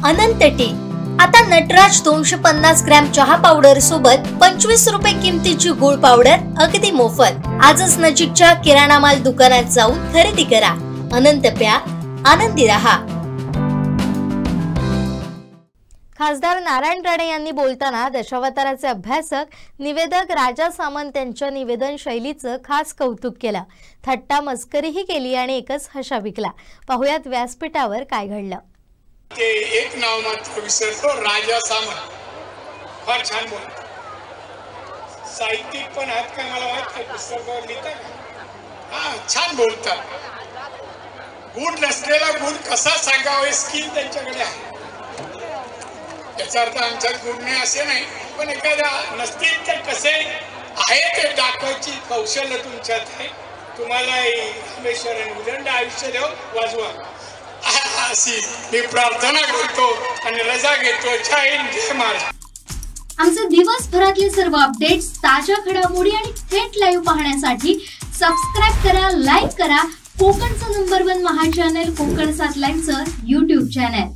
अनंत T. आता Nataraj 250 gram चहा powder सोबत 25 रुपये किमतीची गुळ पावडर अगदी मोफत। आजच नजीकच्या किराणा माल दुकानात जाऊन खरेदी करा। अनंत प्या, आनंदी रहा। खासदार नारायण राणे यांनी बोलताना दशावताराचे अभ्यासक निवेदक राजा सामंत यांच्या निवेदन शैलीचं खास कौतुक केलं। थट्टा मस्करीही केली आणि एकच हशा विकला। पाहुयात व्यासपीठावर काय घडलं। ते एक नाव मात्र विसरतो, राजा सामंत फार छान बोलतात। साहित्यिक पण आहेत का मला माहित नाही, पुस्तकावर लिहितात। हा छान बोलतात। गुण नसलेला गुण कसा सांगावा स्किल त्यांच्याकडे आहे। याचा अर्थ आमच्यात गुण नाही असे नाही, पण एखाद्या नसतील तर कसे आहे ते दाखवायची कौशल्य तुमच्यात आहे। तुम्हाला रामेश्वर उदंड आयुष्य देव वाजवा अशी मी प्रार्थना करतो आणि रजा घेतो। जय हिंद, जय महाराष्ट्र। आमचे दिवसभरातले सर्व अपडेट्स, ताज्या घडामोडी आणि थेट लाईव्ह पाहण्यासाठी सबस्क्राइब करा, लाईक करा कोकणचं नंबर 1 महा चॅनल कोकण 7 लाईव्हचं YouTube चॅनल।